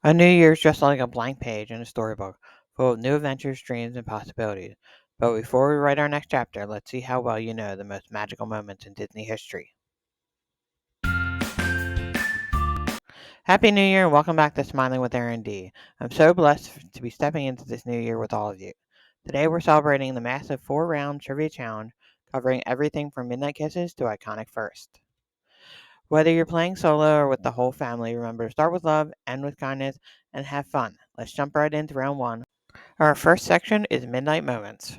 A new year's just like a blank page in a storybook, full of new adventures, dreams, and possibilities. But before we write our next chapter, let's see how well you know the most magical moments in Disney history. Happy New Year and welcome back to Smiling with Erin D. I'm so blessed to be stepping into this new year with all of you. Today we're celebrating the massive 4-round trivia challenge covering everything from midnight kisses to iconic first. Whether you're playing solo or with the whole family, remember to start with love, end with kindness, and have fun. Let's jump right into round one. Our first section is Midnight Moments.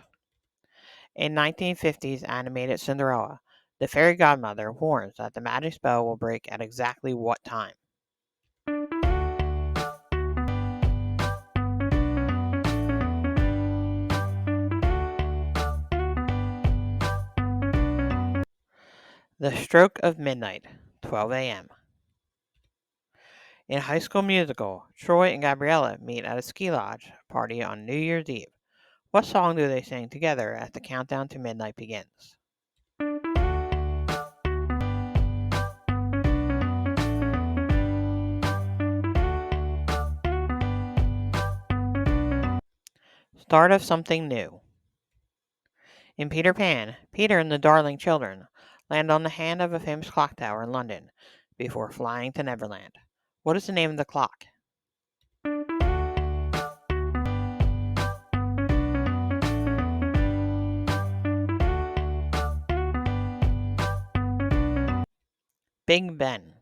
In 1950's animated Cinderella, the fairy godmother warns that the magic spell will break at exactly what time? The stroke of midnight, 12 a.m. In High School Musical, Troy and Gabriella meet at a ski lodge party on New Year's Eve. What song do they sing together as the countdown to midnight begins? Start of Something New. In Peter Pan, Peter and the Darling Children land on the hand of a famous clock tower in London before flying to Neverland. What is the name of the clock? Big Ben.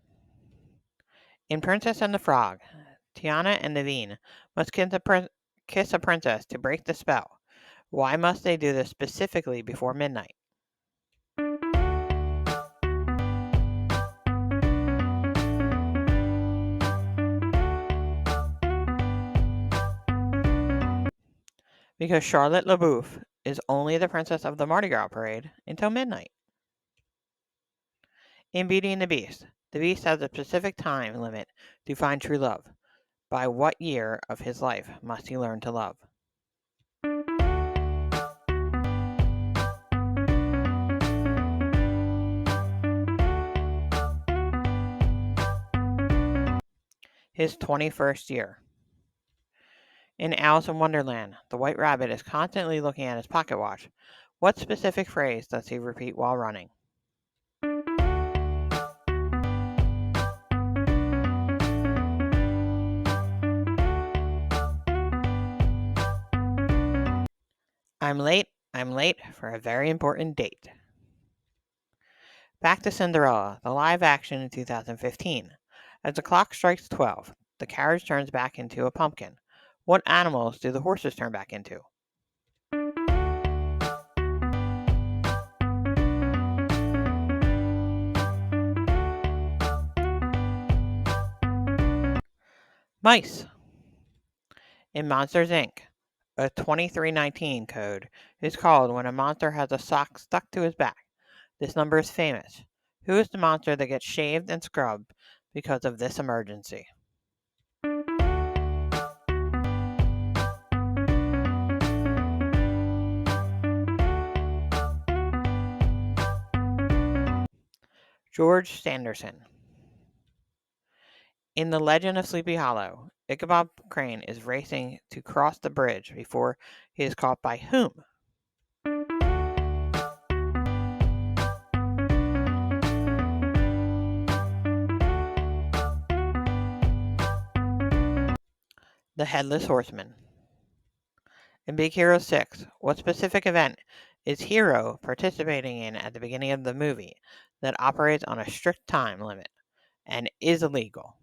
In Princess and the Frog, Tiana and Naveen must kiss a princess to break the spell. Why must they do this specifically before midnight? Because Charlotte LaBeouf is only the princess of the Mardi Gras parade until midnight. In Beauty and the Beast has a specific time limit to find true love. By what year of his life must he learn to love? His 21st year. In Alice in Wonderland, the White Rabbit is constantly looking at his pocket watch. What specific phrase does he repeat while running? I'm late for a very important date. Back to Cinderella, the live action in 2015. As the clock strikes 12, the carriage turns back into a pumpkin. What animals do the horses turn back into? Mice. In Monsters Inc., a 2319 code is called when a monster has a sock stuck to his back. This number is famous. Who is the monster that gets shaved and scrubbed because of this emergency? George Sanderson. In The Legend of Sleepy Hollow, Ichabod Crane is racing to cross the bridge before he is caught by whom? The Headless Horseman. In Big Hero 6, what specific event is Hero participating in at the beginning of the movie that operates on a strict time limit and is illegal?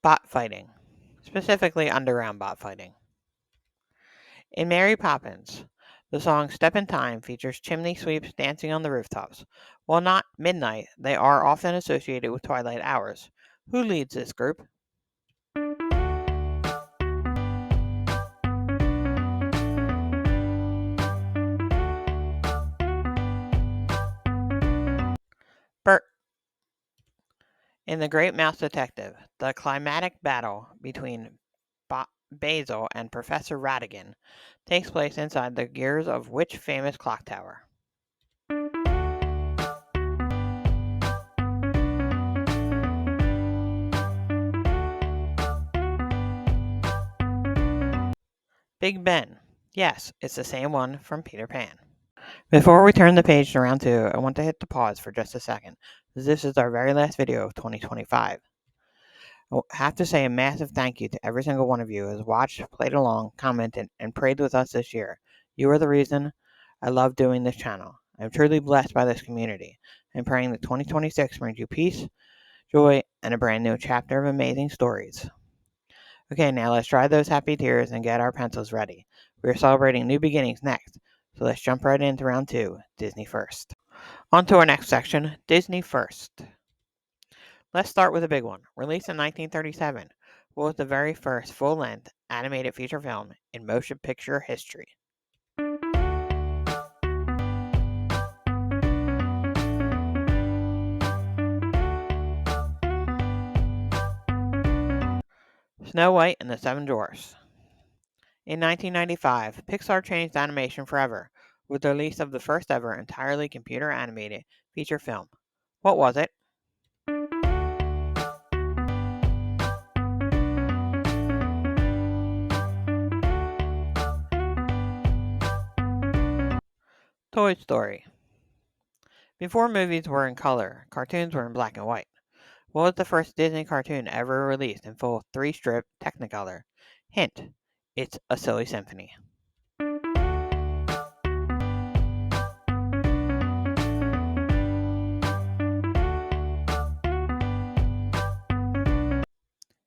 Bot fighting, specifically underground bot fighting. In Mary Poppins, the song Step in Time features chimney sweeps dancing on the rooftops. While not midnight, they are often associated with twilight hours. Who leads this group? Bert. In The Great Mouse Detective, the climatic battle between Basil and Professor Ratigan takes place inside the gears of which famous clock tower? Big Ben. Yes, it's the same one from Peter Pan. Before we turn the page to round two, I want to hit the pause for just a second, as this is our very last video of 2025. I have to say a massive thank you to every single one of you who has watched, played along, commented, and prayed with us this year. You are the reason I love doing this channel. I am truly blessed by this community. I'm praying that 2026 brings you peace, joy, and a brand new chapter of amazing stories. Okay, now let's dry those happy tears and get our pencils ready. We are celebrating new beginnings next, so let's jump right into round two, Disney First. On to our next section, Disney First. Let's start with a big one. Released in 1937, what was the very first full-length animated feature film in motion picture history? Snow White and the Seven Dwarfs. In 1995, Pixar changed animation forever with the release of the first ever entirely computer animated feature film. What was it? Toy Story. Before movies were in color, cartoons were in black and white. What was the first Disney cartoon ever released in full 3-strip Technicolor? Hint: it's a silly symphony.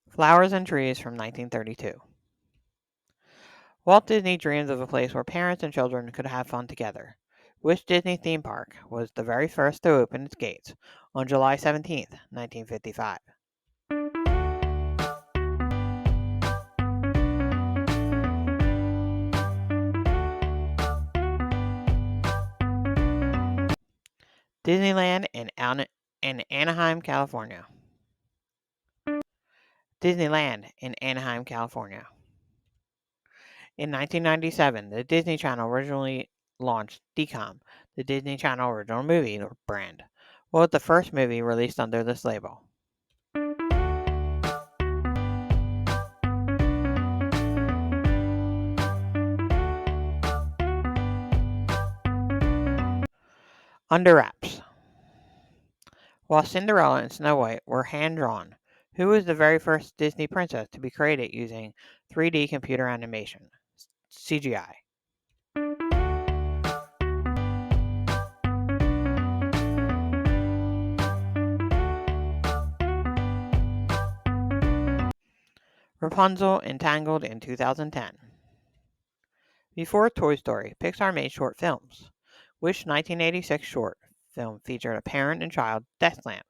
Flowers and Trees from 1932. Walt Disney dreams of a place where parents and children could have fun together. Which Disney theme park was the very first to open its gates on July 17, 1955? Disneyland in Anaheim, California. Disneyland in Anaheim, California. In 1997, the Disney Channel originally launched DCOM, the Disney Channel Original Movie brand. What was the first movie released under this label? Under Wraps. While Cinderella and Snow White were hand-drawn, who was the very first Disney princess to be created using 3D computer animation, CGI? Rapunzel Entangled in 2010. Before Toy Story, Pixar made short films. Which 1986 short film featured a parent and child, Deathlamp,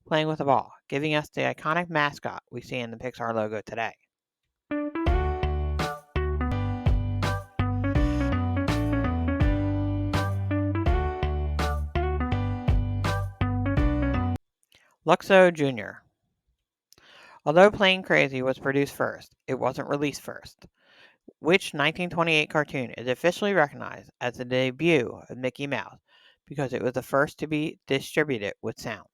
playing with a ball, giving us the iconic mascot we see in the Pixar logo today? Luxo Jr. Although Plane Crazy was produced first, it wasn't released first. Which 1928 cartoon is officially recognized as the debut of Mickey Mouse because it was the first to be distributed with sound?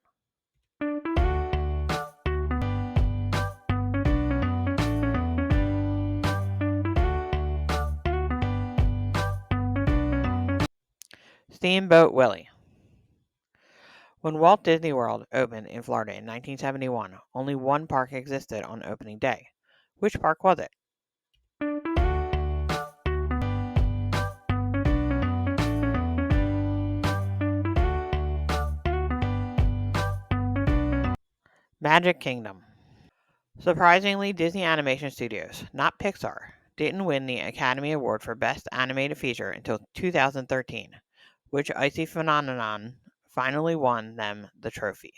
Steamboat Willie. When Walt Disney World opened in Florida in 1971, only one park existed on opening day. Which park was it? Magic Kingdom. Surprisingly, Disney Animation Studios, not Pixar, didn't win the Academy Award for Best Animated Feature until 2013, which icy phenomenon finally won them the trophy.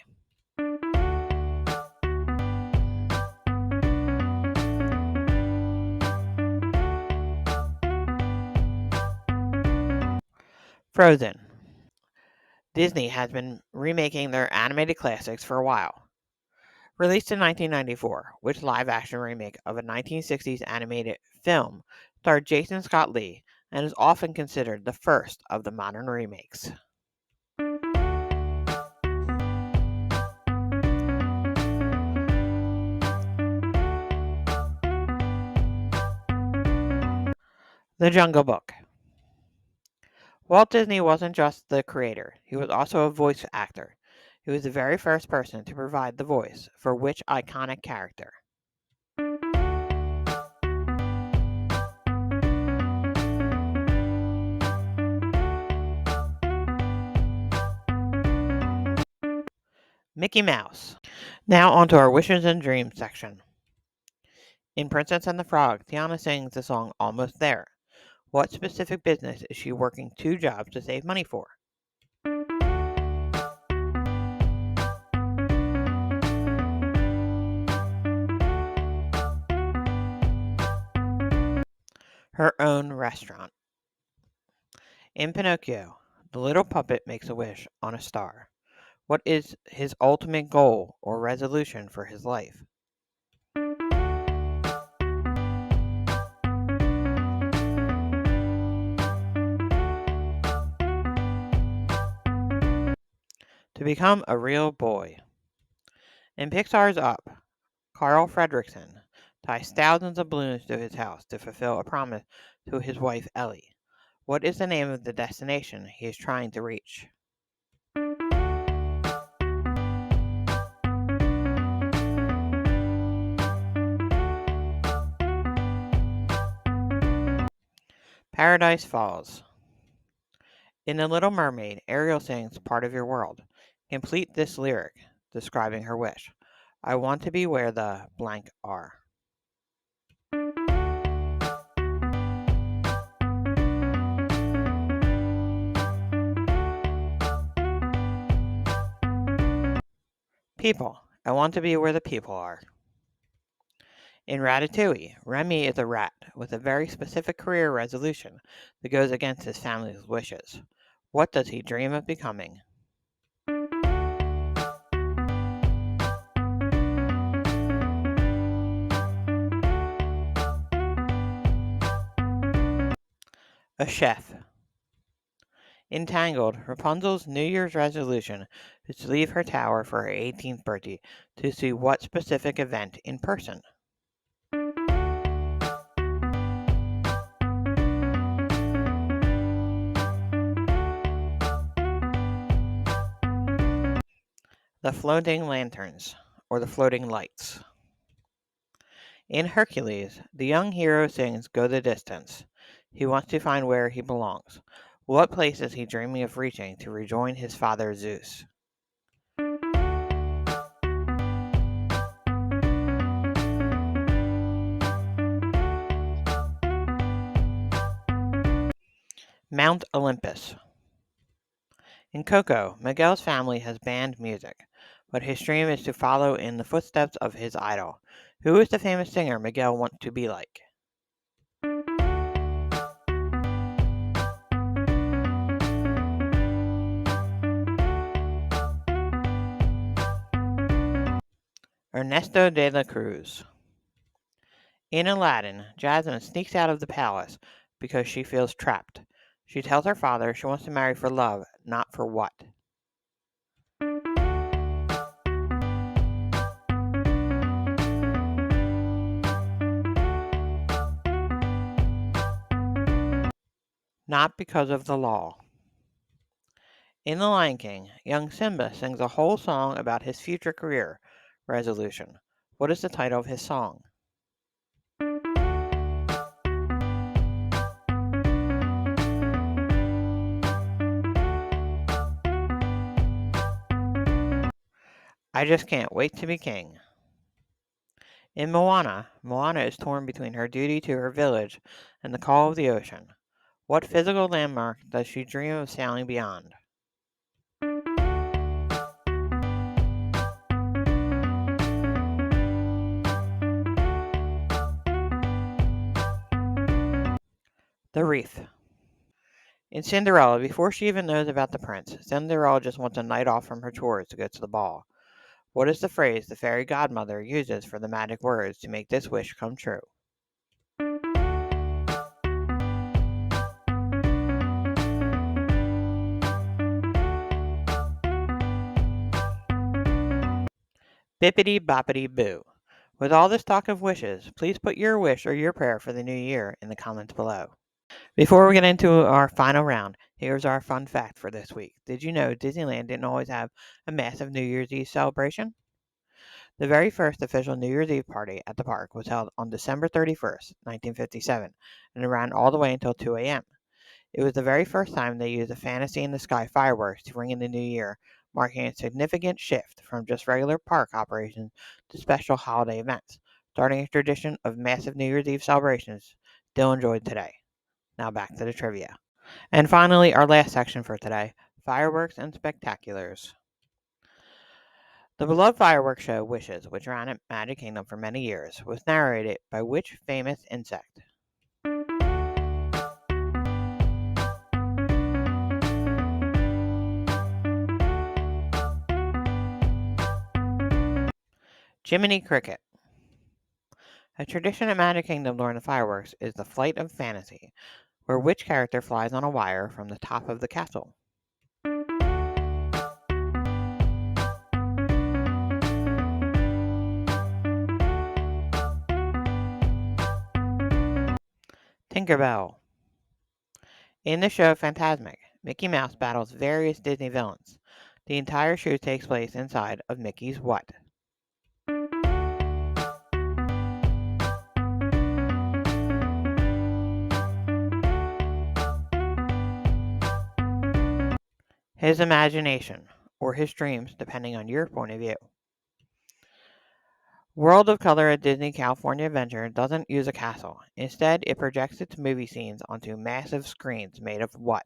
Frozen. Disney has been remaking their animated classics for a while. Released in 1994, which live-action remake of a 1960s animated film starred Jason Scott Lee and is often considered the first of the modern remakes. The Jungle Book. Walt Disney wasn't just the creator, he was also a voice actor. He was the very first person to provide the voice for which iconic character? Mickey Mouse. Now onto our wishes and dreams section. In Princess and the Frog, Tiana sings the song Almost There. What specific business is she working two jobs to save money for? Her own restaurant. In Pinocchio, the little puppet makes a wish on a star. What is his ultimate goal or resolution for his life? To become a real boy. In Pixar's Up, Carl Fredricksen ties thousands of balloons to his house to fulfill a promise to his wife Ellie. What is the name of the destination he is trying to reach? Paradise Falls. In The Little Mermaid, Ariel sings Part of Your World. Complete this lyric describing her wish. I want to be where the blank are. People. I want to be where the people are. In Ratatouille, Remy is a rat with a very specific career resolution that goes against his family's wishes. What does he dream of becoming? A chef. In Tangled, Rapunzel's New Year's resolution is to leave her tower for her 18th birthday to see what specific event in person? The floating lanterns, or the floating lights. In Hercules, the young hero sings Go the Distance. He wants to find where he belongs. What place is he dreaming of reaching to rejoin his father Zeus? Mount Olympus. In Coco, Miguel's family has banned music, but his dream is to follow in the footsteps of his idol. Who is the famous singer Miguel wants to be like? Ernesto de la Cruz. In Aladdin, Jasmine sneaks out of the palace because she feels trapped. She tells her father she wants to marry for love, not for what? Not because of the law. In The Lion King, young Simba sings a whole song about his future career resolution. What is the title of his song? I just can't wait to be king. In Moana, Moana is torn between her duty to her village and the call of the ocean. What physical landmark does she dream of sailing beyond? The reef. In Cinderella, before she even knows about the prince, Cinderella just wants a night off from her chores to go to the ball. What is the phrase the fairy godmother uses for the magic words to make this wish come true? Bippity boppity boo. With all this talk of wishes, please put your wish or your prayer for the new year in the comments below. Before we get into our final round, here's our fun fact for this week. Did you know Disneyland didn't always have a massive New Year's Eve celebration? The very first official New Year's Eve party at the park was held on December 31st, 1957, and ran all the way until 2 a.m. It was the very first time they used the Fantasy in the Sky fireworks to ring in the new year, marking a significant shift from just regular park operations to special holiday events, starting a tradition of massive New Year's Eve celebrations still enjoyed today. Now back to the trivia. And finally, our last section for today, fireworks and spectaculars. The beloved fireworks show Wishes, which ran at Magic Kingdom for many years, was narrated by which famous insect? Jiminy Cricket. A tradition at Magic Kingdom during the fireworks is the Flight of Fantasy, where which character flies on a wire from the top of the castle? Tinkerbell. In the show Fantasmic, Mickey Mouse battles various Disney villains. The entire show takes place inside of Mickey's what? His imagination, or his dreams, depending on your point of view. World of Color at Disney California Adventure doesn't use a castle. Instead, it projects its movie scenes onto massive screens made of what?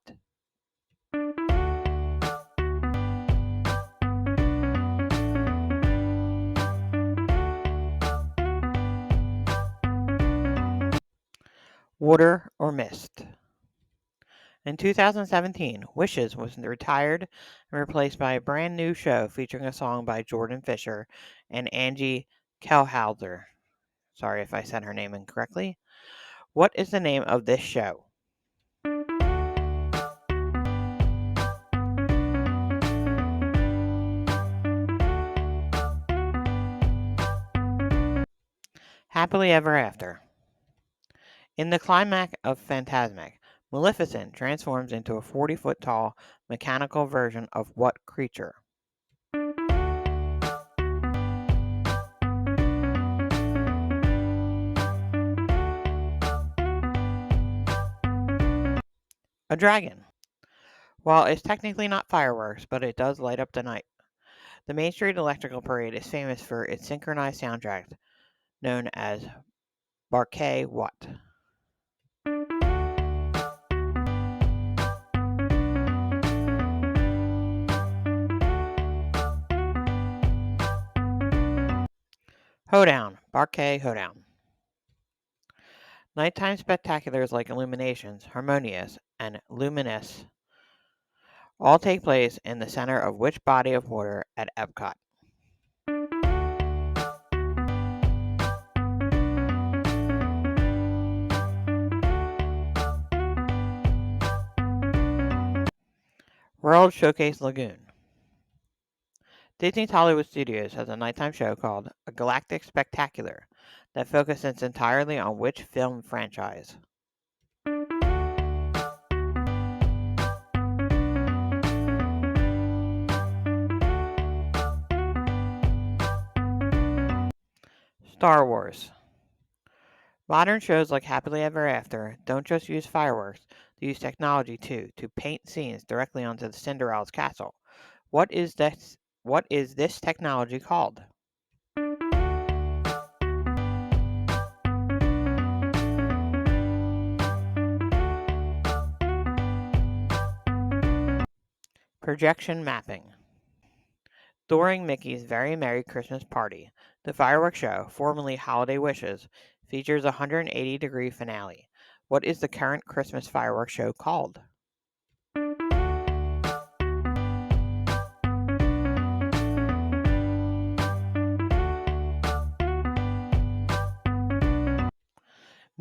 Water or mist. In 2017, Wishes was retired and replaced by a brand new show featuring a song by Jordan Fisher and Angie Kellhauser. Sorry if I said her name incorrectly. What is the name of this show? Happily Ever After. In the climax of Fantasmic, Maleficent transforms into a 40-foot tall mechanical version of what creature? A dragon. While it's technically not fireworks, but it does light up the night. The Main Street Electrical Parade is famous for its synchronized soundtrack known as Barquet what? Hoedown. Barquet Hoedown. Nighttime spectaculars like Illuminations, Harmonious, and Luminous all take place in the center of which body of water at Epcot? World Showcase Lagoon. Disney's Hollywood Studios has a nighttime show called A Galactic Spectacular that focuses entirely on which film franchise? Star Wars. Modern shows like Happily Ever After don't just use fireworks, they use technology too to paint scenes directly onto the Cinderella's castle. What is this technology called? Projection mapping. During Mickey's Very Merry Christmas Party, the fireworks show, formerly Holiday Wishes, features a 180-degree finale. What is the current Christmas fireworks show called?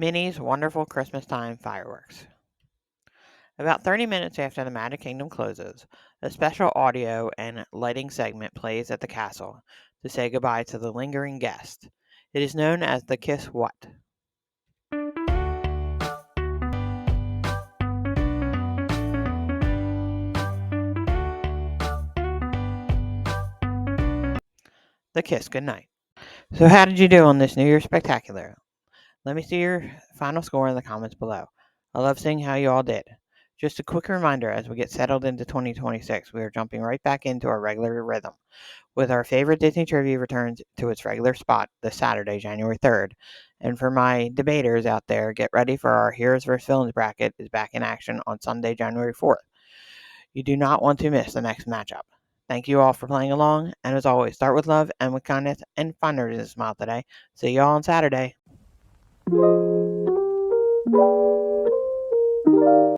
Minnie's Wonderful Christmas Time Fireworks. About 30 minutes after the Magic Kingdom closes, a special audio and lighting segment plays at the castle to say goodbye to the lingering guest. It is known as the Kiss What? The Kiss Goodnight. So how did you do on this New Year's Spectacular? Let me see your final score in the comments below. I love seeing how you all did. Just a quick reminder, as we get settled into 2026, we are jumping right back into our regular rhythm, with our favorite Disney trivia returns to its regular spot this Saturday, January 3rd. And for my debaters out there, get ready for our Heroes vs. Villains bracket is back in action on Sunday, January 4th. You do not want to miss the next matchup. Thank you all for playing along, and as always, start with love, end with kindness, and find a reason to smile today. See you all on Saturday.